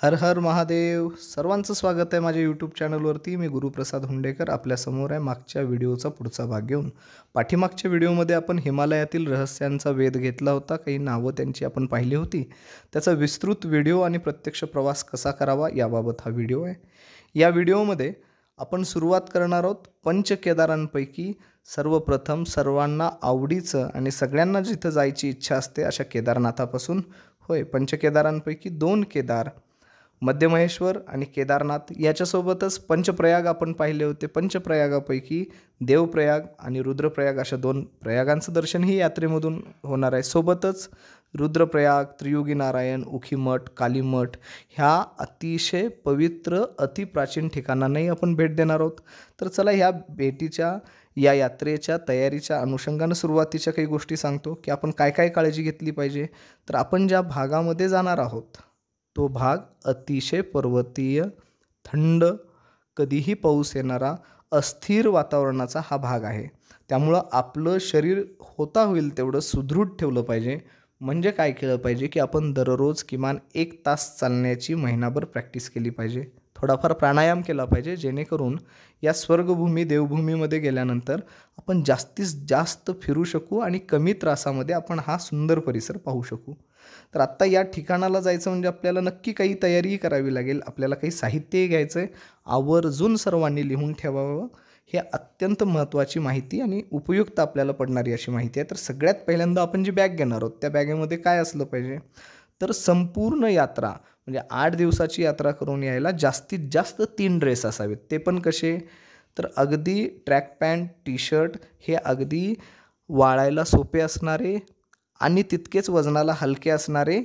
हर हर महादेव. सर्वांचं स्वागत आहे माझ्या यूट्यूब चॅनलवरती. मी गुरुप्रसाद हुंडेकर आपल्यासमोर आहे मागच्या व्हिडिओचा पुढचा भाग घेऊन. पाठीमागच्या व्हिडिओमध्ये आपण हिमालयातील रहस्यांचा वेध घेतला होता. काही नावं त्यांची आपण पाहिली होती. त्याचा विस्तृत व्हिडिओ आणि प्रत्यक्ष प्रवास कसा करावा याबाबत हा व्हिडिओ आहे. या व्हिडिओमध्ये आपण सुरुवात करणार आहोत पंचकेदारांपैकी सर्वप्रथम सर्वांना आवडीचं आणि सगळ्यांना जिथं जायची इच्छा असते अशा केदारनाथापासून. होय, पंचकेदारांपैकी 2 केदार मध्यमहेश्वर आणि केदारनाथ, याच्यासोबतच पंचप्रयाग आपण पाहिले होते. पंचप्रयागापैकी देवप्रयाग आणि रुद्रप्रयाग अशा 2 प्रयागांचं दर्शनही यात्रेमधून होणार आहे. सोबतच रुद्रप्रयाग, त्रियुगी नारायण, उखीमठ, कालीमठ ह्या अतिशय पवित्र अतिप्राचीन ठिकाणांनाही आपण भेट देणार आहोत. तर चला ह्या भेटीच्या या यात्रेच्या तयारीच्या अनुषंगानं सुरुवातीच्या काही गोष्टी सांगतो की आपण काय काय काळजी घेतली पाहिजे. तर आपण ज्या भागामध्ये जाणार आहोत तो भाग अतिशय पर्वतीय, थंड, कधीही पाऊस येणारा, अस्थिर वातावरणाचा हा भाग आहे. त्यामुळं आपलं शरीर होता होईल तेवढं सुदृढ ठेवलं पाहिजे. म्हणजे काय केलं पाहिजे की आपण दररोज किमान 1 तास चालण्याची महिनाभर प्रॅक्टिस केली पाहिजे. थोडाफार प्राणायाम केला पाहिजे, जेणेकरून या स्वर्गभूमी देवभूमीमध्ये गेल्यानंतर आपण जास्तीत जास्त फिरू शकू आणि कमी त्रासामध्ये आपण हा सुंदर परिसर पाहू शकू. तर आत्ता या ठिकाणाला जायचं म्हणजे आपल्याला नक्की काही तयारीही करावी लागेल. आपल्याला काही साहित्यही घ्यायचं आहे. आवर्जून सर्वांनी लिहून ठेवावं. हे अत्यंत महत्त्वाची माहिती आणि उपयुक्त आपल्याला पडणारी अशी माहिती आहे. तर सगळ्यात पहिल्यांदा आपण जी बॅग घेणार आहोत त्या बॅगेमध्ये काय असलं पाहिजे, तर संपूर्ण यात्रा म्हणजे 8 दिवसाची यात्रा करून यायला जास्तीत जास्त 3 ड्रेस असावेत. ते पण कसे, तर अगदी ट्रॅक पॅन्ट, टी शर्ट हे अगदी वाळायला सोपे असणारे आणि तितकेच वजनाला हलके असणारे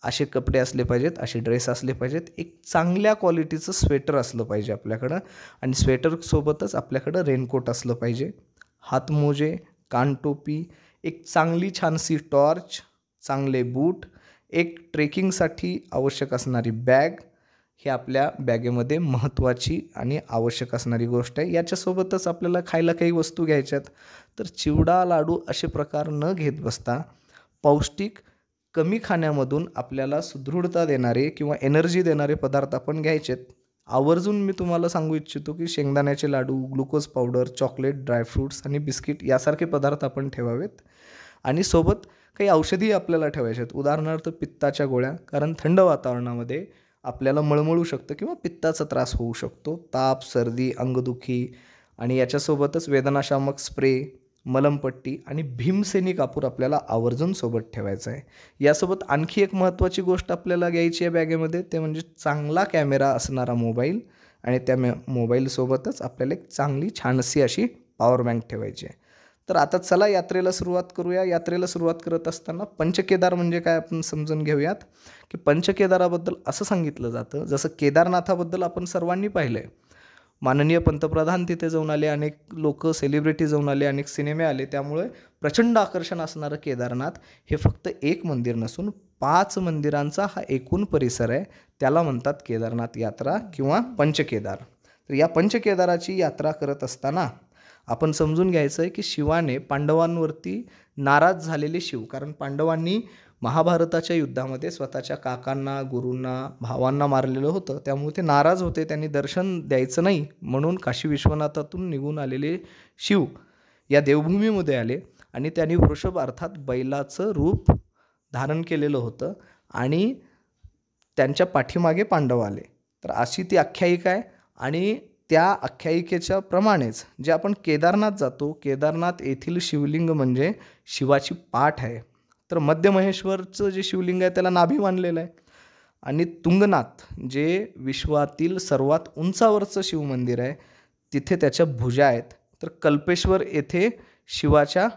असे कपडे असले पाहिजेत, असे ड्रेस असले पाहिजेत. एक चांगल्या क्वालिटीचं स्वेटर असलं पाहिजे आपल्याकडं आणि स्वेटरसोबतच आपल्याकडं रेनकोट असलं पाहिजे. हातमोजे, कानटोपी, एक चांगली छानशी टॉर्च, चांगले बूट, एक ट्रेकिंगसाठी आवश्यक असणारी बॅग, हे आपल्या बॅगेमध्ये महत्त्वाची आणि आवश्यक असणारी गोष्ट आहे. याच्यासोबतच आपल्याला खायला काही वस्तू घ्यायच्यात. तर चिवडा, लाडू असे प्रकार न घेत बसता पौष्टिक, कमी खाण्यामधून आपल्याला सुदृढता देणारे किंवा एनर्जी देणारे पदार्थ आपण घ्यायचेत. आवर्जून मी तुम्हाला सांगू इच्छितो की शेंगदाण्याचे लाडू, ग्लुकोज पावडर, चॉकलेट, ड्रायफ्रूट्स आणि बिस्किट यासारखे पदार्थ आपण ठेवावेत. आणि सोबत काही औषधी आपल्याला ठेवायचे आहेत. उदाहरणार्थ पित्ताच्या गोळ्या, कारण थंड वातावरणामध्ये आपल्याला मळमळू शकतं किंवा पित्ताचा त्रास होऊ शकतो. ताप, सर्दी, अंगदुखी आणि याच्यासोबतच वेदनाशामक स्प्रे, मलमपट्टी आणि भीमसेनी कापूर आपल्याला आवर्जून सोबत ठेवायचं आहे. यासोबत आणखी एक महत्त्वाची गोष्ट आपल्याला घ्यायची आहे बॅगेमध्ये, ते म्हणजे चांगला कॅमेरा असणारा मोबाईल आणि त्या मोबाईलसोबतच आपल्याला एक चांगली छानशी अशी पॉवर बँक ठेवायची आहे. तर आता चला यात्रेला सुरुवात करूया. यात्रेला सुरुवात करत असताना पंचकेदार म्हणजे काय आपण समजून घेऊयात. की पंचकेदाराबद्दल असं सांगितलं जातं, जसं केदारनाथाबद्दल आपण सर्वांनी पाहिलं आहे. माननीय पंतप्रधान तिथे जाऊन आले, अनेक लोक सेलिब्रिटी जाऊन आले, अनेक सिनेमे आले. त्यामुळे प्रचंड आकर्षण असणारं केदारनाथ हे फक्त एक मंदिर नसून 5 मंदिरांचा हा एकूण परिसर आहे. त्याला म्हणतात केदारनाथ यात्रा किंवा पंचकेदार. तर या पंचकेदाराची यात्रा करत असताना आपण समजून घ्यायचं आहे की शिवाने पांडवांवरती नाराज झालेले शिव, कारण पांडवांनी महाभारताच्या युद्धामध्ये स्वतःच्या काकांना, गुरूंना, भावांना मारलेलं होतं. त्यामुळे ते नाराज होते. त्यांनी दर्शन द्यायचं नाही म्हणून काशी विश्वनाथातून निघून आलेले शिव या देवभूमीमध्ये आले आणि त्यांनी वृषभ अर्थात बैलाचं रूप धारण केलेलं होतं आणि त्यांच्या पाठीमागे पांडव आले. तर अशी ती आख्यायिका आहे. आणि त्या आख्यायिकेच्या प्रमाणेच जे आपण केदारनाथ जातो, केदारनाथ येथील शिवलिंग म्हणजे शिवाची पाठ आहे. तर मध्यमहेश्वरचं जे शिवलिंग आहे त्याला नाभी मानलेलं आहे. आणि तुंगनाथ जे विश्वातील सर्वात उंचावरचं शिवमंदिर आहे तिथे त्याच्या भुजा आहेत. तर कल्पेश्वर येथे शिवाच्या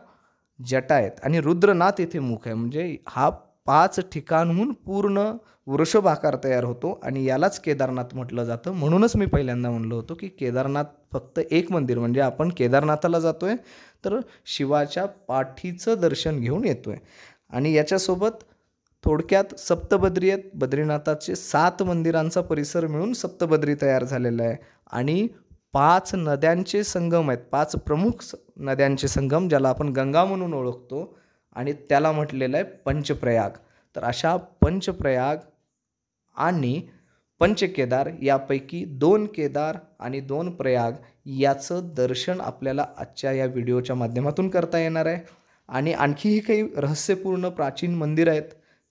जटा आहेत आणि रुद्रनाथ येथे मुख आहे. म्हणजे हा 5 ठिकाणहून पूर्ण वृषभ आकार तयार होतो आणि यालाच केदारनाथ म्हटलं जातं. म्हणूनच मी पहिल्यांदा म्हणलं होतं की केदारनाथ फक्त एक मंदिर, म्हणजे आपण केदारनाथाला जातोय तर शिवाच्या पाठीचं दर्शन घेऊन येतोय. आणि याच्यासोबत थोडक्यात सप्तबद्री आहेत. बद्रीनाथाचे 7 मंदिरांचा परिसर मिळून सप्तबद्री तयार झालेला आहे. आणि 5 नद्यांचे संगम आहेत, 5 प्रमुख नद्यांचे संगम, ज्याला आपण गंगा म्हणून ओळखतो आणि त्याला म्हटलेलं आहे पंचप्रयाग. तर अशा पंचप्रयाग आणि पंचकेदार यापैकी 2 केदार आणि 2 प्रयाग याचं दर्शन आपल्याला आजच्या या व्हिडिओच्या माध्यमातून करता येणार आहे. आणि आणखीही काही रहस्यपूर्ण प्राचीन मंदिर आहेत,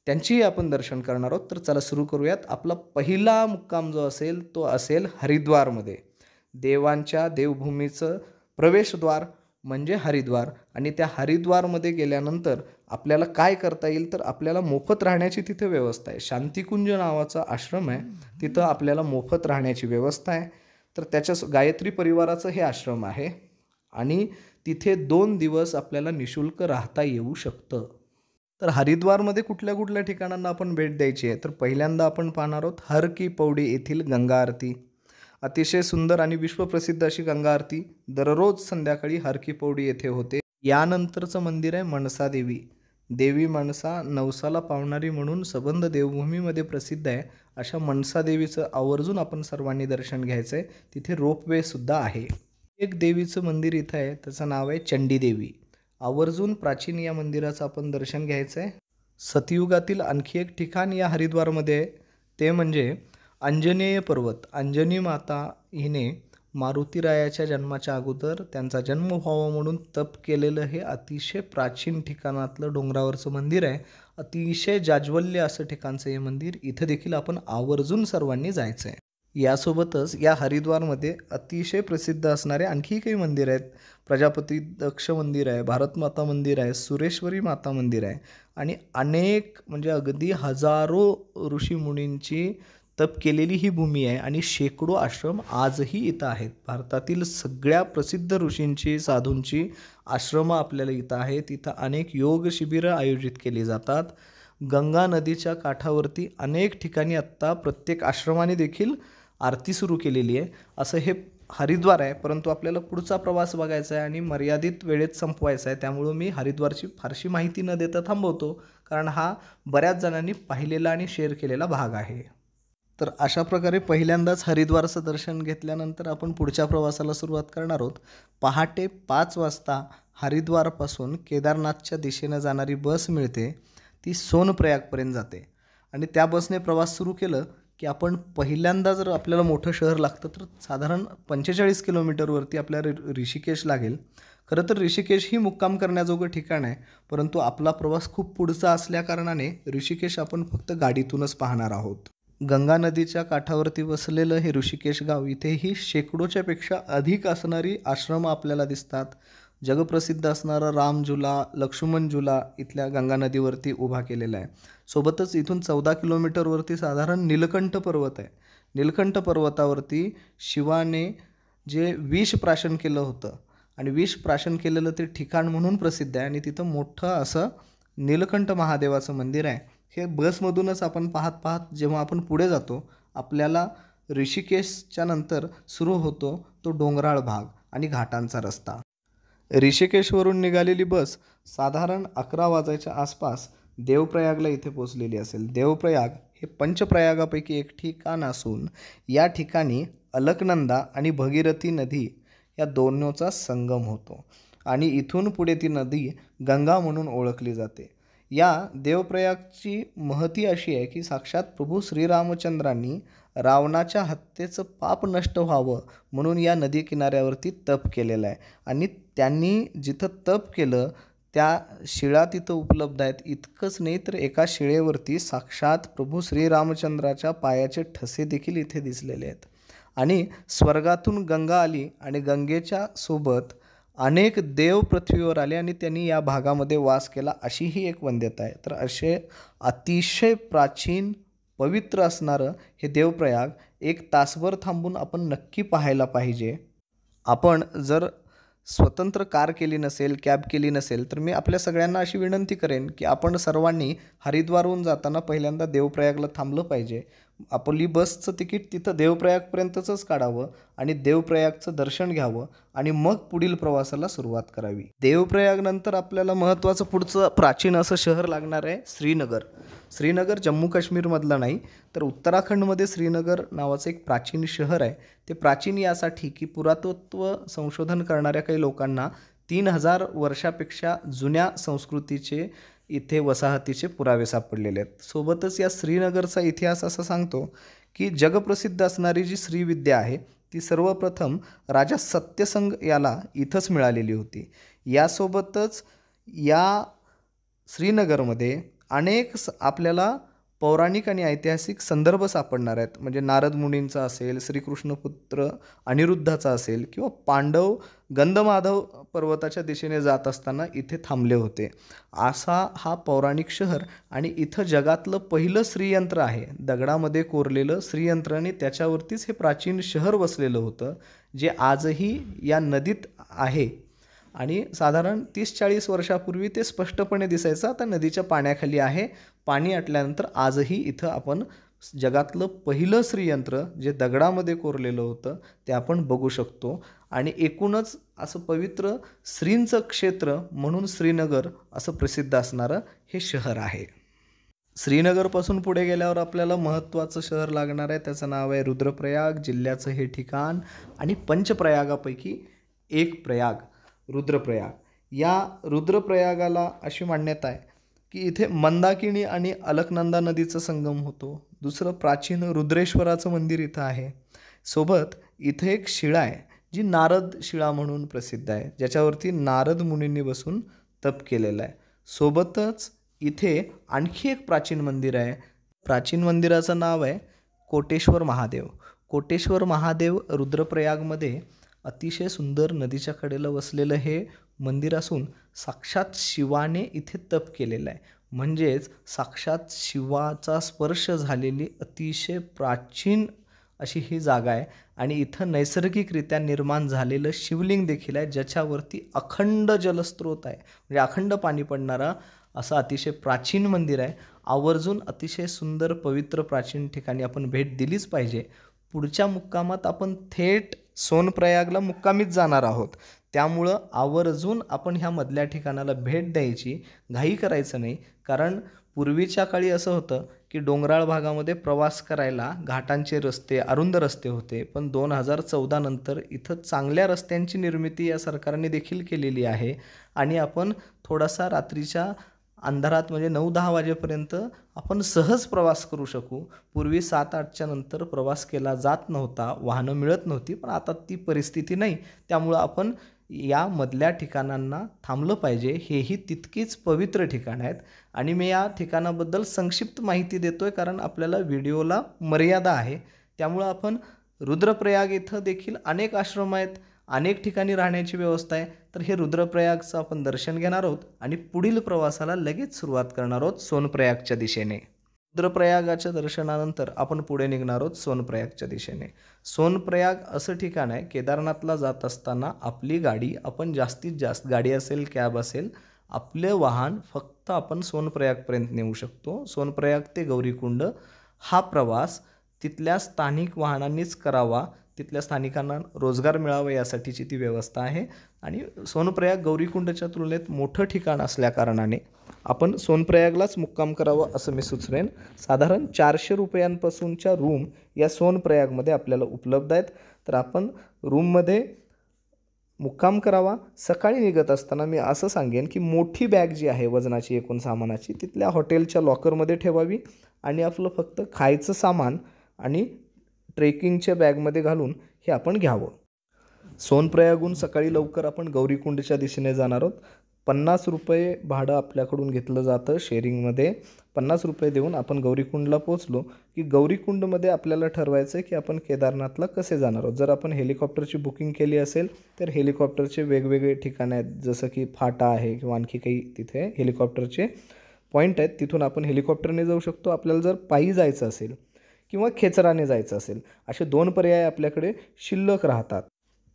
त्यांचीही आपण दर्शन करणार आहोत. तर चला सुरू करूयात. आपला पहिला मुक्काम जो असेल तो असेल हरिद्वारमध्ये. देवांच्या देवभूमीचं प्रवेशद्वार म्हणजे हरिद्वार. आणि त्या हरिद्वारमध्ये गेल्यानंतर आपल्याला काय करता येईल, तर आपल्याला मोफत राहण्याची तिथे व्यवस्था आहे. शांतिकुंज नावाचा आश्रम आहे, तिथं आपल्याला मोफत राहण्याची व्यवस्था आहे. तर त्याच्या गायत्री परिवाराचं हे आश्रम आहे आणि तिथे 2 दिवस आपल्याला निशुल्क राहता येऊ शकतं. तर हरिद्वारमध्ये कुठल्या कुठल्या ठिकाणांना आपण भेट द्यायची आहे, तर पहिल्यांदा आपण पाहणार आहोत हर की पौडी येथील गंगा आरती. अतिशय सुंदर आणि विश्वप्रसिद्ध अशी गंगा आरती दररोज संध्याकाळी हर की पौडी येथे होते. यानंतरचं मंदिर आहे मनसा देवी. देवी मनसा नवसाला पावणारी म्हणून सबंध देवभूमीमध्ये प्रसिद्ध आहे. अशा मनसा देवीचं आवर्जून आपण सर्वांनी दर्शन घ्यायचं आहे. तिथे रोपवे सुद्धा आहे. एक देवीचं मंदिर इथं आहे, त्याचं नाव आहे चंडी देवी. आवर्जून प्राचीन या मंदिराचं आपण दर्शन घ्यायचं आहे. सतयुगातील आणखी एक ठिकाण या हरिद्वारमध्ये आहे, ते म्हणजे अंजनेय पर्वत. अंजनी माता हिने मारुतीरायाच्या जन्माच्या अगोदर त्यांचा जन्म व्हावा म्हणून तप केलेलं हे अतिशय प्राचीन ठिकाणातलं डोंगरावरचं मंदिर आहे. अतिशय जाज्वल्य असं ठिकाणचं हे मंदिर. इथं देखील आपण आवर्जून सर्वांनी जायचं आहे. यासोबतच या हरिद्वारमध्ये अतिशय प्रसिद्ध असणारे आणखी काही मंदिर आहेत. प्रजापती दक्ष मंदिर आहे, भारतमाता मंदिर आहे, सुरेश्वरी माता मंदिर आहे आणि अनेक म्हणजे अगदी हजारो ऋषीमुनींची तप केलेली ही भूमी आहे आणि शेकडो आश्रम आजही इथं आहेत. भारतातील सगळ्या प्रसिद्ध ऋषींची, साधूंची आश्रमं आपल्याला इथं आहेत. इथं अनेक योग शिबिरं आयोजित केली जातात. गंगा नदीच्या काठावरती अनेक ठिकाणी आत्ता प्रत्येक आश्रमाने देखील आरती सुरू केलेली आहे. असं हे हरिद्वार आहे, परंतु आपल्याला पुढचा प्रवास बघायचा आहे आणि मर्यादित वेळेत संपवायचा आहे. त्यामुळं मी हरिद्वारची फारशी माहिती न देता थांबवतो, कारण हा बऱ्याच जणांनी पाहिलेला आणि शेअर केलेला भाग आहे. तर अशा प्रकारे पहिल्यांदाच हरिद्वारचं दर्शन घेतल्यानंतर आपण पुढच्या प्रवासाला सुरुवात करणार आहोत. पहाटे 5 वाजता हरिद्वारपासून केदारनाथच्या दिशेनं जाणारी बस मिळते. ती सोनप्रयागपर्यंत जाते आणि त्या बसने प्रवास सुरू केलं की आपण पहिल्यांदा जर आपल्याला मोठं शहर लागतं तर साधारण 45 किलोमीटरवरती आपल्याला ऋषिकेश लागेल. खरं तर ऋषिकेश ही मुक्काम करण्याजोगं ठिकाण आहे, परंतु आपला प्रवास खूप पुढचा असल्याकारणाने ऋषिकेश आपण फक्त गाडीतूनच पाहणार आहोत. गंगा नदीच्या काठावरती वसलेलं हे ऋषिकेश गाव, इथेही शेकडोच्या पेक्षा अधिक असणारी आश्रमं आपल्याला दिसतात. जगप्रसिद्ध असणारा राम झुला, लक्ष्मण झुला इथल्या गंगा नदीवरती उभा केलेला आहे. सोबतच इथून 14 किलोमीटरवरती साधारण नीलकंठ पर्वत आहे. नीलकंठ पर्वतावरती शिवाने जे विष प्राशन केलं होतं आणि विष प्राशन केलेलं ते ठिकाण म्हणून प्रसिद्ध आहे आणि तिथं मोठं असं नीलकंठ महादेवाचं मंदिर आहे. हे बसमधूनच आपण पाहत पाहत जेव्हा आपण पुढे जातो, आपल्याला ऋषिकेशच्या नंतर सुरू होतो तो डोंगराळ भाग आणि घाटांचा रस्ता. ऋषिकेशवरून निघालेली बस साधारण 11 वाजायच्या आसपास देवप्रयागला इथे पोचलेली असेल. देवप्रयाग हे पंचप्रयागापैकी एक ठिकाण असून या ठिकाणी अलकनंदा आणि भगीरथी नदी या दोनोंचा संगम होतो आणि इथून पुढे ती नदी गंगा म्हणून ओळखली जाते. या देवप्रयागची महती अशी आहे की साक्षात प्रभू श्रीरामचंद्रांनी रावणाच्या हत्येचं पाप नष्ट व्हावं म्हणून या नदी किनाऱ्यावरती तप केलेलं आहे आणि त्यांनी जिथं तप केलं त्या शिळा तिथं उपलब्ध आहेत. इतकंच नाही तर एका शिळेवरती साक्षात प्रभू श्रीरामचंद्राच्या पायाचे ठसे देखील इथे दिसलेले आहेत. आणि स्वर्गातून गंगा आली आणि गंगेच्या सोबत अनेक देव पृथ्वीवर आले आणि त्यांनी या भागामध्ये वास केला, अशी ही एक वंद्यता आहे. तर असे अतिशय प्राचीन पवित्र असणारं हे देवप्रयाग एक तासभर थांबून आपण नक्की पाहायला पाहिजे. आपण जर स्वतंत्र कार केली नसेल, कॅब केली नसेल, तर मी आपल्या सगळ्यांना अशी विनंती करेन की आपण सर्वांनी हरिद्वारहून जाताना पहिल्यांदा देवप्रयागला थांबलं पाहिजे. आपली बसचं तिकीट तिथं देवप्रयागपर्यंतच काढावं आणि देवप्रयागचं दर्शन घ्यावं आणि मग पुढील प्रवासाला सुरुवात करावी. देवप्रयागनंतर आपल्याला महत्त्वाचं पुढचं प्राचीन असं शहर लागणार आहे श्रीनगर. श्रीनगर जम्मू काश्मीरमधलं नाही तर उत्तराखंडमध्ये श्रीनगर नावाचं एक प्राचीन शहर आहे. ते प्राचीन यासाठी की पुरातत्व संशोधन करणाऱ्या काही लोकांना 3000 वर्षापेक्षा जुन्या संस्कृतीचे इथे वसाहतीचे पुरावे सापडलेले आहेत. सोबतच या श्रीनगरचा इतिहास असा सांगतो की जगप्रसिद्ध असणारी जी श्रीविद्या आहे ती सर्वप्रथम राजा सत्यसंग याला इथंच मिळालेली होती. यासोबतच या श्रीनगरमध्ये अनेक आपल्याला पौराणिक आणि ऐतिहासिक संदर्भ सापडणार आहेत. म्हणजे नारद मुनींचा असेल, श्रीकृष्णपुत्र अनिरुद्धाचा असेल किंवा पांडव गंधमाधव पर्वताच्या दिशेने जात असताना इथे थांबले होते. असा हा पौराणिक शहर आणि इथं जगातलं पहिलं श्रीयंत्र आहे. दगडामध्ये कोरलेलं श्रीयंत्र आणि त्याच्यावरतीच हे प्राचीन शहर वसलेलं होतं, जे आजही या नदीत आहे. आणि साधारण 30-40 वर्षापूर्वी ते स्पष्टपणे दिसायचं. आता नदीच्या पाण्याखाली आहे. पाणी आटल्यानंतर आजही इथं आपण जगातलं पहिलं श्रीयंत्र जे दगडामध्ये कोरलेलं होतं ते आपण बघू शकतो. आणि एकूणच असं पवित्र श्रींचं क्षेत्र म्हणून श्रीनगर असं प्रसिद्ध असणारं हे शहर आहे. श्रीनगरपासून पुढे गेल्यावर आपल्याला महत्त्वाचं शहर लागणार आहे. त्याचं नाव आहे रुद्रप्रयाग. जिल्ह्याचं हे ठिकाण आणि पंचप्रयागापैकी एक प्रयाग रुद्रप्रयाग. या रुद्रप्रयागाला अशी मान्यता आहे की इथे मंदाकिनी आणि अलकनंदा नदीचा संगम होतो. दुसरं प्राचीन रुद्रेश्वराचं मंदिर इथं आहे. सोबत इथे एक शिळा आहे जी नारद शिळा म्हणून प्रसिद्ध आहे, ज्याच्यावरती नारद मुनींनी बसून तप केलेलं आहे. सोबतच इथे आणखी एक प्राचीन मंदिर आहे. प्राचीन मंदिराचं नाव आहे कोटेश्वर महादेव. कोटेश्वर महादेव रुद्रप्रयागमध्ये अतिशय सुंदर नदीच्या कडेला वसलेलं हे मंदिर असून साक्षात शिवाने इथे तप केलेलं आहे. म्हणजेच साक्षात शिवाचा स्पर्श झालेली अतिशय प्राचीन अशी ही जागा आहे. आणि इथं नैसर्गिकरित्या निर्माण झालेलं शिवलिंग देखील आहे, ज्याच्यावरती अखंड जलस्रोत आहे. म्हणजे अखंड पाणी पडणारा असं अतिशय प्राचीन मंदिर आहे. आवर्जून अतिशय सुंदर पवित्र प्राचीन ठिकाणी आपण भेट दिलीच पाहिजे. पुढच्या मुक्कामात आपण थेट सोनप्रयागला मुक्कामीच जाणार आहोत. त्यामुळं आवर्जून आपण ह्या मधल्या ठिकाणाला भेट द्यायची, घाई करायचं नाही. कारण पूर्वीच्या काळी असं होतं की डोंगराळ भागामध्ये प्रवास करायला घाटांचे रस्ते, अरुंद रस्ते होते. पण 2014 नंतर इथं चांगल्या रस्त्यांची निर्मिती या सरकारने देखील केलेली आहे. आणि आपण थोडासा रात्रीच्या अंधारात म्हणजे 9-10 वाजेपर्यंत आपण सहज प्रवास करू शकू. पूर्वी 7-8च्या नंतर प्रवास केला जात नव्हता, वाहनं मिळत नव्हती. पण आता ती परिस्थिती नाही. त्यामुळं आपण या मधल्या ठिकाणांना थांबलं पाहिजे. हेही तितकीच पवित्र ठिकाणं आहेत. आणि मी या ठिकाणाबद्दल संक्षिप्त माहिती देतो आहे कारण आपल्याला व्हिडिओला मर्यादा आहे. त्यामुळं आपण रुद्रप्रयाग इथं देखील अनेक आश्रम आहेत, अनेक ठिकाणी राहण्याची व्यवस्था आहे. तर हे रुद्रप्रयागचं आपण दर्शन घेणार आहोत आणि पुढील प्रवासाला लगेच सुरुवात करणार आहोत सोनप्रयागच्या दिशेने. रुद्रप्रयागाच्या दर्शनानंतर आपण पुढे निघणार आहोत सोनप्रयागच्या दिशेने. सोनप्रयाग असं ठिकाण आहे, केदारनाथला जात असताना आपली गाडी आपण जास्तीत जास्त, गाडी असेल कॅब असेल, आपले वाहन फक्त आपण सोनप्रयागपर्यंत नेऊ शकतो. सोनप्रयाग ते गौरीकुंड हा प्रवास तिथल्या स्थानिक वाहनांनीच करावा. तिथल्या स्थानिकांना रोजगार मिळावा यासाठीची ती व्यवस्था आहे. आणि सोनप्रयाग गौरीकुंडच्या तुलनेत मोठं ठिकाण असल्याकारणाने आपण सोनप्रयागलाच मुक्काम करावं असं मी सुचवेन. साधारण 400 रुपयांपासूनच्या रूम या सोनप्रयागमध्ये आपल्याला उपलब्ध आहेत. तर आपण रूममध्ये मुक्काम करावा. सकाळी निघत असताना मी असं सांगेन की मोठी बॅग जी आहे वजनाची, एकूण सामानाची, तिथल्या हॉटेलच्या लॉकरमध्ये ठेवावी आणि आपलं फक्त खायचं सामान आणि ट्रेकिंगच्या बॅगमध्ये घालून हे आपण घ्यावं. सोनप्रयागहून सकाळी लवकर आपण गौरीकुंडच्या दिशेने जाणार आहोत. 50 रुपये भाडं आपल्याकडून घेतलं जातं शेअरिंगमध्ये. 50 रुपये देऊन आपण गौरीकुंडला पोचलो की गौरीकुंडमध्ये आपल्याला ठरवायचं आहे की आपण केदारनाथला कसे जाणार आहोत. जर आपण हेलिकॉप्टरची बुकिंग केली असेल तर हेलिकॉप्टरचे वेगवेगळे ठिकाणं आहेत, जसं की फाटा आहे किंवा आणखी काही तिथे हेलिकॉप्टरचे पॉईंट आहेत. तिथून आपण हेलिकॉप्टरने जाऊ शकतो. आपल्याला जर पायी जायचं असेल किंवा खेचराने जायचं असेल, असे 2 पर्याय आपल्याकडे शिल्लक राहतात.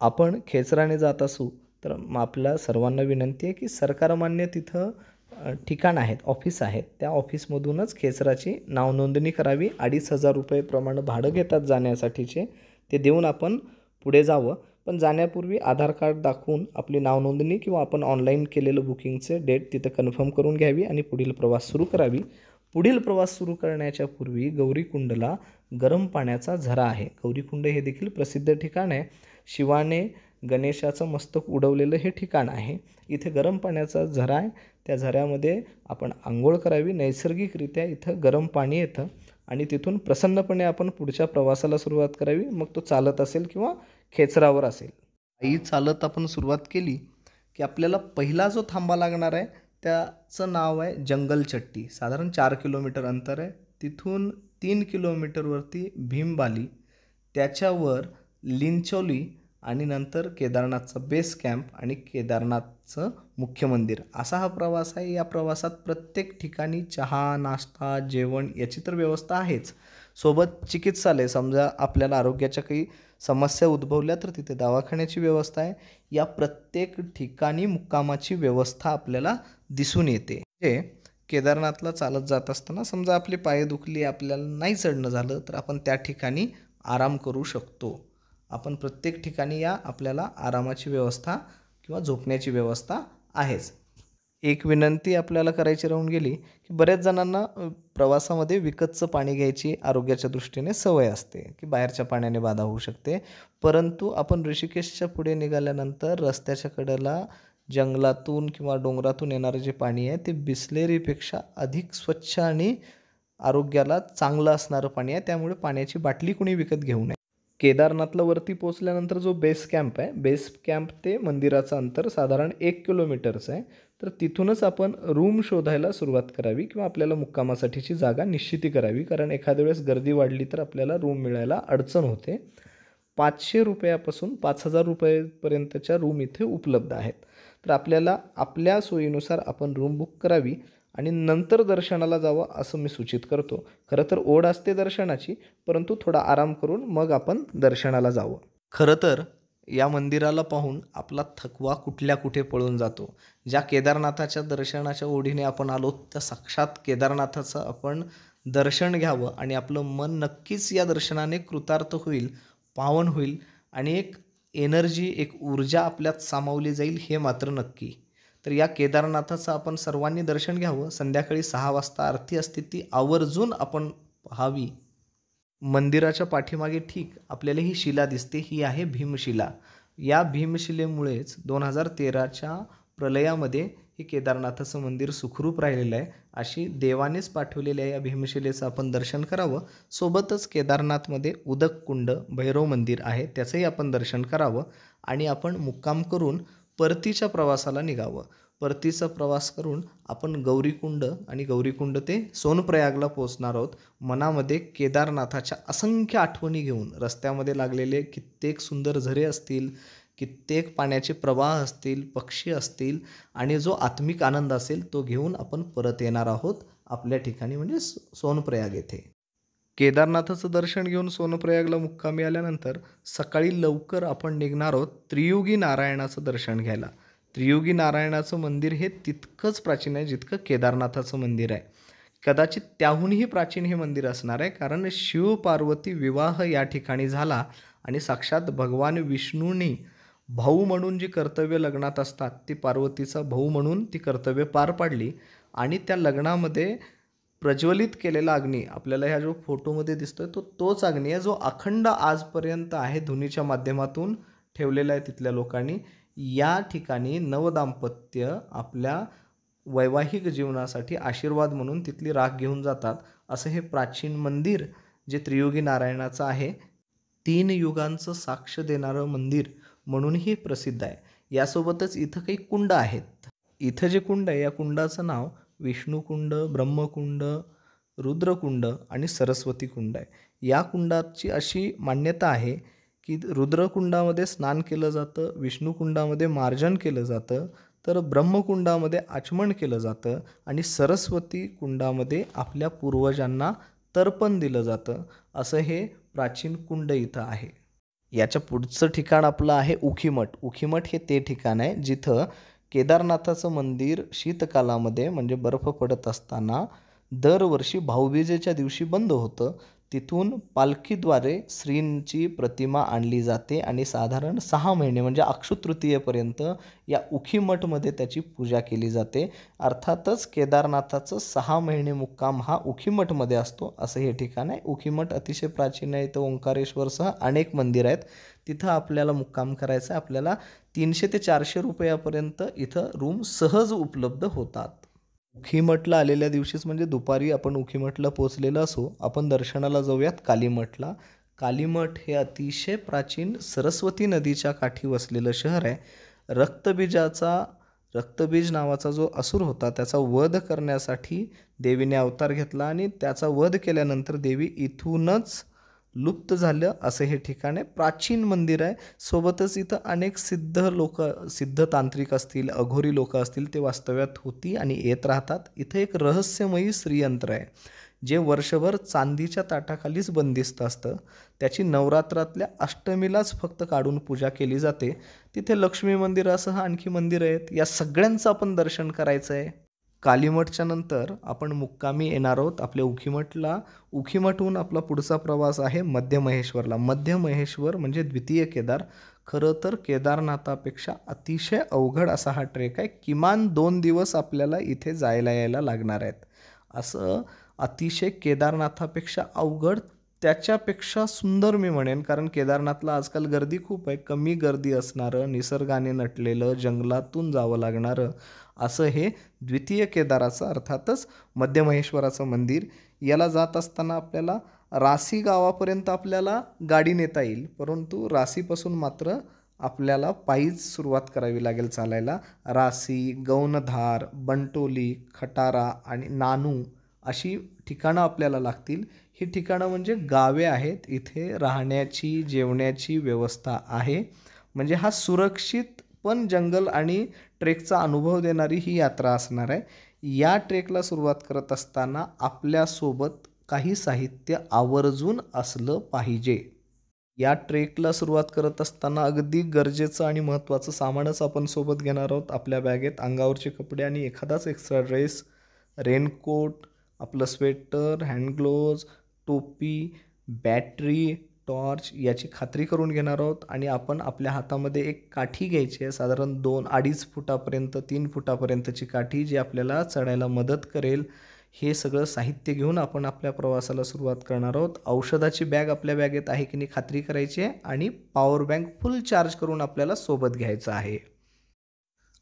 आपण खेचराने जात असू तर मग आपल्या सर्वांना विनंती आहे की सरकारमान्य तिथं ठिकाण आहेत, ऑफिस आहेत, त्या ऑफिसमधूनच खेचराची नावनोंदणी करावी. 2,500 रुपये प्रमाणे भाडं घेतात जाण्यासाठीचे. ते देऊन आपण पुढे जावं. पण जाण्यापूर्वी आधार कार्ड दाखवून आपली नावनोंदणी किंवा आपण ऑनलाईन केलेलं बुकिंगचे डेट तिथं कन्फर्म करून घ्यावी आणि पुढील प्रवास सुरू करावी. पुढील प्रवास सुरू करण्याच्या पूर्वी गौरीकुंडला गरम पाण्याचा झरा आहे. गौरीकुंड हे देखील प्रसिद्ध ठिकाण आहे. शिवाने गणेशाचं मस्तक उडवलेलं हे ठिकाण आहे. इथे गरम पाण्याचा झरा आहे. त्या झऱ्यामध्ये आपण अंघोळ करावी. नैसर्गिकरित्या इथं गरम पाणी येतं आणि तिथून प्रसन्नपणे आपण पुढच्या प्रवासाला सुरुवात करावी. मग तो चालत असेल किंवा खेचरावर असेल. पायी चालत आपण सुरुवात केली की आपल्याला पहिला जो थांबा लागणार आहे त्याचं नाव आहे जंगलचट्टी. साधारण 4 किलोमीटर अंतर आहे. तिथून 3 किलोमीटरवरती भीमबाली, त्याच्यावर लिंचोली आणि नंतर केदारनाथचा बेस कॅम्प आणि केदारनाथचं मुख्य मंदिर, असा हा प्रवास आहे. या प्रवासात प्रत्येक ठिकाणी चहा, नाश्ता, जेवण याची तर व्यवस्था आहेच. सोबत चिकित्सालय, समजा आपल्याला आरोग्याच्या काही समस्या उद्भवल्या तर तिथे दवाखान्याची व्यवस्था आहे. या प्रत्येक ठिकाणी मुक्कामाची व्यवस्था आपल्याला दिसून येते. म्हणजे केदारनाथला चालत जात असताना समजा आपली पाय दुखली, आपल्याला नाही चढणं झालं, तर आपण त्या ठिकाणी आराम करू शकतो. आपण प्रत्येक ठिकाणी या आपल्याला आरामाची व्यवस्था किंवा झोपण्याची व्यवस्था आहेच. एक विनंती आपल्याला करायची राहून गेली की बऱ्याच जणांना प्रवासामध्ये विकतचं पाणी घ्यायची आरोग्याच्या दृष्टीने सवय असते की बाहेरच्या पाण्याने बाधा होऊ शकते. परंतु आपण ऋषिकेशच्या पुढे निघाल्यानंतर रस्त्याच्या कडेला जंगलातून किंवा डोंगरातून येणारं जे पाणी आहे ते बिसलेरीपेक्षा अधिक स्वच्छ आणि आरोग्याला चांगलं असणारं पाणी आहे. त्यामुळे पाण्याची बाटली कुणी विकत घेऊ नये. केदारनाथला वरती पोचल्यानंतर जो बेस कॅम्प आहे, बेस कॅम्प ते मंदिराचं अंतर साधारण 1 किलोमीटरचं आहे. तर तिथूनच आपण रूम शोधायला सुरुवात करावी किंवा आपल्याला मुक्कामासाठीची जागा निश्चिती करावी. कारण एखाद्या वेळेस गर्दी वाढली तर आपल्याला रूम मिळायला अडचण होते. 500 रुपयापासून 5,000 रुपयेपर्यंतच्या रूम इथे उपलब्ध आहेत. तर आपल्याला आपल्या सोयीनुसार आपण रूम बुक करावी आणि नंतर दर्शनाला जावं असं मी सूचित करतो. खरं तर ओढ असते दर्शनाची, परंतु थोडा आराम करून मग आपण दर्शनाला जावं. खरं तर या मंदिराला पाहून आपला थकवा कुठल्या कुठे पळून जातो. ज्या केदारनाथाच्या दर्शनाच्या ओढीने आपण आलो त्या साक्षात केदारनाथाचं आपण दर्शन घ्यावं आणि आपलं मन नक्कीच या दर्शनाने कृतार्थ होईल, पावन होईल आणि एक एनर्जी, एक ऊर्जा आपल्यात सामावली जाईल, हे मात्र नक्की. तर या केदारनाथाचं आपण सर्वांनी दर्शन घ्यावं. संध्याकाळी 6 वाजता आरती असते, ती आवर्जून आपण पाहावी. मंदिराच्या पाठीमागे ठीक आपल्याला ही शिला दिसते, ही आहे भीमशिला. या भीमशिलेमुळेच 2013च्या प्रलयामध्ये हे केदारनाथाचं मंदिर सुखरूप राहिलेलं आहे. अशी देवानेच पाठवलेल्या या भीमशिलेचं आपण दर्शन करावं. सोबतच केदारनाथमध्ये उदककुंड, भैरव मंदिर आहे, त्याचंही आपण दर्शन करावं आणि आपण मुक्काम करून परतीच्या प्रवासाला निघावं. परतीचा प्रवास करून आपण गौरीकुंड आणि गौरीकुंड ते सोनप्रयागला पोहोचणार आहोत. मनामध्ये केदारनाथाच्या असंख्य आठवणी घेऊन रस्त्यामध्ये लागलेले कित्येक सुंदर झरे असतील, कित्येक पाण्याचे प्रवाह असतील, पक्षी असतील आणि जो आत्मिक आनंद असेल तो घेऊन आपण परत येणार आहोत आपल्या ठिकाणी, म्हणजे सोनप्रयाग येथे. केदारनाथाचं दर्शन घेऊन सोनप्रयागला मुक्कामी आल्यानंतर सकाळी लवकर आपण निघणार आहोत त्रियुगी नारायणाचं दर्शन घ्यायला. त्रियुगी नारायणाचं मंदिर हे तितकंच प्राचीन आहे जितकं केदारनाथाचं मंदिर आहे. कदाचित त्याहूनही प्राचीन हे मंदिर असणार आहे, कारण शिव पार्वती विवाह या ठिकाणी झाला आणि साक्षात भगवान विष्णूंनी भाऊ म्हणून जी कर्तव्य लग्नात असतात ती पार्वतीचा भाऊ म्हणून ती कर्तव्य पार पाडली आणि त्या लग्नामध्ये प्रज्वलित केलेला अग्नी आपल्याला ह्या जो फोटोमध्ये दिसतोय तोच अग्नी आहे जो अखंड आजपर्यंत आहे, धुनीच्या माध्यमातून ठेवलेला आहे तिथल्या लोकांनी. या ठिकाणी नवदाम्पत्य आपल्या वैवाहिक जीवनासाठी आशीर्वाद म्हणून तिथली राख घेऊन जातात. असं हे प्राचीन मंदिर जे त्रियुगी नारायणाचं आहे, 3 युगांचं साक्ष देणारं मंदिर म्हणूनही प्रसिद्ध आहे. यासोबतच इथं काही कुंड आहेत. इथं जे कुंड आहे या कुंडाचं नाव विष्णुकुंड, ब्रह्मकुंड, रुद्रकुंड आणि सरस्वती कुंड आहे. या कुंडाची अशी मान्यता आहे की रुद्रकुंडामध्ये स्नान केलं जातं, विष्णुकुंडामध्ये मार्जन केलं जातं, तर ब्रह्मकुंडामध्ये आचमन केलं जातं आणि सरस्वती कुंडामध्ये आपल्या पूर्वजांना तर्पण दिलं जातं. असं हे प्राचीन कुंड इथं आहे. याच्या पुढचं ठिकाण आपलं आहे उखीमठ. उखीमठ हे ते ठिकाण आहे जिथं केदारनाथाचं मंदिर शीतकालामध्ये म्हणजे बर्फ पडत असताना दरवर्षी भाऊबीजेच्या दिवशी बंद होतं. तिथून पालखीद्वारे श्रींची प्रतिमा आणली जाते आणि साधारण 6 महिने म्हणजे अक्षय तृतीयेपर्यंत या उखीमठमध्ये त्याची पूजा केली जाते. अर्थातच केदारनाथाचं 6 महिने मुक्काम हा उखीमठमध्ये असतो असं हे ठिकाण आहे. उखीमठ अतिशय प्राचीन आहे. इथं ओंकारेश्वरसह अनेक मंदिर आहेत. तिथं आपल्याला मुक्काम करायचा आहे. आपल्याला 300 ते 400 रुपयापर्यंत इथं रूम सहज उपलब्ध होतात. उखीमठला आलेल्या दिवशीच म्हणजे दुपारी आपण उखीमठला पोचलेलो असो, आपण दर्शनाला जाऊयात कालीमठला. कालीमठ हे अतिशय प्राचीन सरस्वती नदीच्या काठी वसलेलं शहर आहे. रक्तबीज नावाचा जो असुर होता त्याचा वध करण्यासाठी देवीने अवतार घेतला आणि त्याचा वध केल्यानंतर देवी इथूनच लुप्त झालं असं हे ठिकाण आहे. प्राचीन मंदिर आहे. सोबतच इथं अनेक सिद्ध तांत्रिक असतील, अघोरी लोक असतील, ते वास्तव्यात होती आणि येत राहतात. इथं एक रहस्यमयी श्रीयंत्र आहे जे वर्षभर चांदीच्या ताटाखालीच बंदिस्त असतं. त्याची नवरात्रातल्या अष्टमीलाच फक्त काढून पूजा केली जाते. तिथे लक्ष्मी मंदिरासह आणखी मंदिरं आहेत. या सगळ्यांचं आपण दर्शन करायचं आहे. कालीमठच्या नंतर आपण मुक्कामी येणार आहोत आपल्या उखीमठला. उखीमठहून आपला पुढचा प्रवास आहे मध्य महेश्वरला. मध्य महेश्वर म्हणजे द्वितीय केदार. खरं तर केदारनाथापेक्षा अतिशय अवघड असा हा ट्रेक आहे. किमान 2 दिवस आपल्याला इथे जायला यायला लागणार आहेत. असं अतिशय केदारनाथापेक्षा अवघड, त्याच्यापेक्षा सुंदर मी म्हणेन, कारण केदारनाथला आजकाल गर्दी खूप आहे. कमी गर्दी असणारं, निसर्गाने नटलेलं, जंगलातून जावं लागणारं असं हे द्वितीय केदाराचं अर्थातच मध्य महेश्वराचं मंदिर. याला जात असताना आपल्याला रासी गावापर्यंत आपल्याला गाडी नेता येईल, परंतु रासीपासून मात्र आपल्याला पायीच सुरुवात करावी लागेल चालायला. रासी, गौनधार, बंटोली, खटारा आणि नानू अशी ठिकाणं आपल्याला लागतील. ही ठिकाणं म्हणजे गावे आहेत. इथे राहण्याची, जेवण्याची व्यवस्था आहे. म्हणजे हा सुरक्षित पण जंगल आणि ट्रेकचा अनुभव देणारी ही यात्रा असणार आहे. या ट्रेकला सुरुवात करत असताना आपल्यासोबत काही साहित्य आवर्जून असलं पाहिजे. या ट्रेकला सुरुवात करत असताना अगदी गरजेचं आणि महत्त्वाचं सामानच आपण सोबत घेणार आहोत. आपल्या बॅगेत अंगावरचे कपडे आणि एखादाच एक्स्ट्रा ड्रेस, रेनकोट, आपलं स्वेटर, हँड टोपी, बॅटरी, टॉर्च याची खात्री करून घेणार आहोत. आणि आपण आपल्या हातामध्ये एक काठी घ्यायची आहे, साधारण 2-2.5 फुटापर्यंत 3 फुटापर्यंतची काठी, जी आपल्याला चढायला मदत करेल. हे सगळं साहित्य घेऊन आपण आपल्या प्रवासाला सुरुवात करणार आहोत. औषधाची बॅग आपल्या बॅगेत आहे की नाही खात्री करायची आहे आणि पॉवर बँक फुल चार्ज करून आपल्याला सोबत घ्यायचा आहे.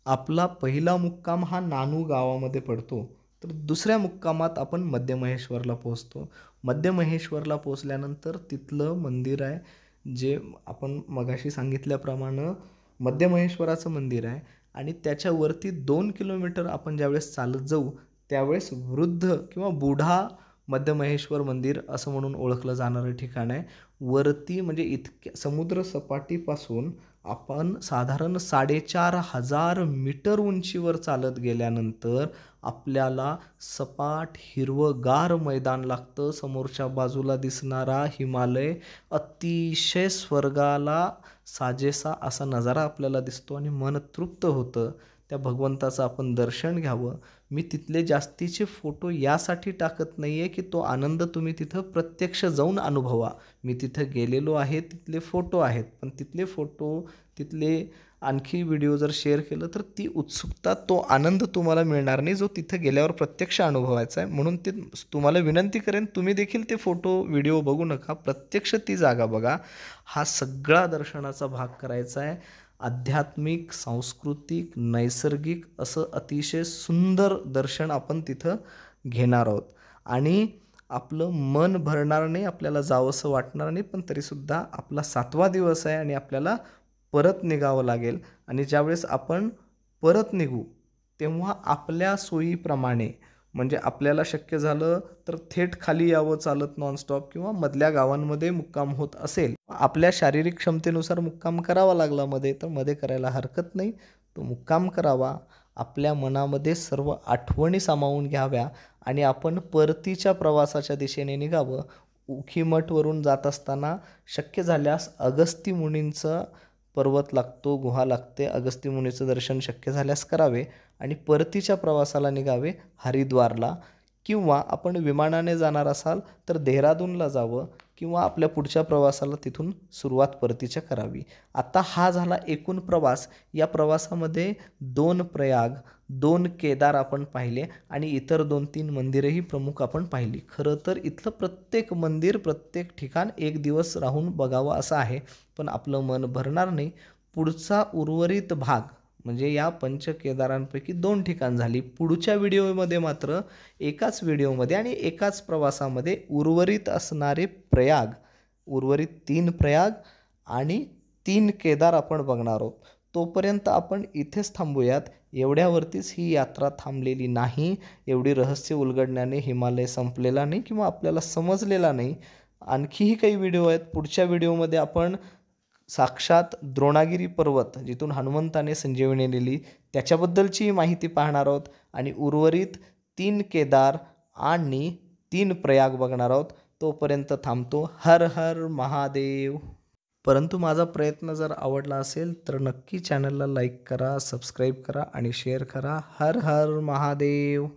आपला पहिला मुक्काम हा नानू गावामध्ये पडतो. तर दुसऱ्या मुक्कामात आपण मध्य महेश्वरला पोहोचतो. मध्य महेश्वरला पोचल्यानंतर तिथलं मंदिर आहे जे आपण मगाशी सांगितल्याप्रमाणे मध्य महेश्वराचं मंदिर आहे आणि त्याच्यावरती 2 किलोमीटर आपण ज्यावेळेस चालत जाऊ त्यावेळेस वृद्ध किंवा बुढा मध्य महेश्वर मंदिर असं म्हणून ओळखलं जाणारं ठिकाण आहे. वरती म्हणजे इतक्या समुद्र सपाटीपासून आपण साधारण 4,500 मीटर उंचीवर चालत गेल्यानंतर आपल्याला सपाट हिरवंगार मैदान लागतं. समोरच्या बाजूला दिसणारा हिमालय अतिशय स्वर्गाला साजेसा असा नजारा आपल्याला दिसतो आणि मन तृप्त होतं. त्या भगवंताचं आपण दर्शन घ्यावं. मी तिथले जास्तीचे फोटो यासाठी टाकत नाही आहे की तो आनंद तुम्ही तिथं प्रत्यक्ष जाऊन अनुभवा. मी तिथं गेलेलो आहे, तिथले फोटो आहेत, पण तिथले फोटो, तिथले आणखी व्हिडिओ जर शेअर केलं तर ती उत्सुकता, तो आनंद तुम्हाला मिळणार नाही जो तिथं गेल्यावर प्रत्यक्ष अनुभवायचा आहे. म्हणून ते तुम्हाला विनंती करेन, तुम्ही देखील ते फोटो व्हिडिओ बघू नका, प्रत्यक्ष ती जागा बघा. हा सगळा दर्शनाचा भाग करायचा आहे. आध्यात्मिक, सांस्कृतिक, नैसर्गिक असं अतिशय सुंदर दर्शन आपण तिथं घेणार आहोत. आणि आपलं मन भरणार नाही, आपल्याला जावंसं वाटणार नाही, पण तरीसुद्धा आपला 7वा दिवस आहे आणि आपल्याला परत निघावं लागेल. आणि ज्यावेळेस आपण परत निघू तेव्हा आपल्या सोयीप्रमाणे, म्हणजे आपल्याला शक्य झालं तर थेट खाली यावं चालत नॉनस्टॉप, किंवा मधल्या गावांमध्ये मुक्काम होत असेल, आपल्या शारीरिक क्षमतेनुसार मुक्काम करावा लागला मध्ये, तर मध्ये करायला हरकत नाही, तो मुक्काम करावा. आपल्या मनामध्ये सर्व आठवणी सामावून घ्याव्या आणि आपण परतीच्या प्रवासाच्या दिशेने निघावं. उखीमठवरून जात असताना शक्य झाल्यास अगस्ती मुनींचं पर्वत लागतो, गुहा लागते, अगस्ती मुनीचं दर्शन शक्य झाल्यास करावे आणि परतीच्या प्रवासाला निघावे हरिद्वारला. किंवा आपण विमानाने जाणार असाल तर देहरादूनला जावं किंवा आपल्या पुढच्या प्रवासाला तिथून सुरुवात परतीच्या करावी. आता हा झाला एकूण प्रवास. या प्रवासामध्ये 2 प्रयाग, 2 केदार आपण पाहिले आणि इतर 2-3 मंदिरंही प्रमुख आपण पाहिली. खरं तर इथलं प्रत्येक मंदिर, प्रत्येक ठिकाण एक दिवस राहून बघावं असं आहे, पण आपलं मन भरणार नाही. पुढचा उर्वरित भाग म्हणजे या पंचकेदारांपैकी 2 ठिकाण झाली. पुढच्या व्हिडिओमध्ये मात्र एकाच व्हिडिओमध्ये आणि एकाच प्रवासामध्ये उर्वरित असणारे प्रयाग, उर्वरित 3 प्रयाग आणि 3 केदार आपण बघणार आहोत. तोपर्यंत आपण इथेच थांबूयात. एवढ्यावरतीच ही यात्रा थांबलेली नाही. एवढी रहस्य उलगडण्याने हिमालय संपलेला नाही किंवा आपल्याला समजलेला नाही. आणखीही काही व्हिडिओ आहेत. पुढच्या व्हिडिओमध्ये आपण साक्षात द्रोणागिरी पर्वत जिथून हनुमंताने संजीवनी नेली त्याच्याबद्दलची माहिती पाहणार आहोत आणि उर्वरित 3 केदार आणि 3 प्रयाग बघणार आहोत. तोपर्यंत थांबतो. हर हर महादेव. परंतु माझा प्रयत्न जर आवडला असेल तर नक्की चॅनलला लाईक करा, सबस्क्राईब करा आणि शेअर करा. हर हर महादेव.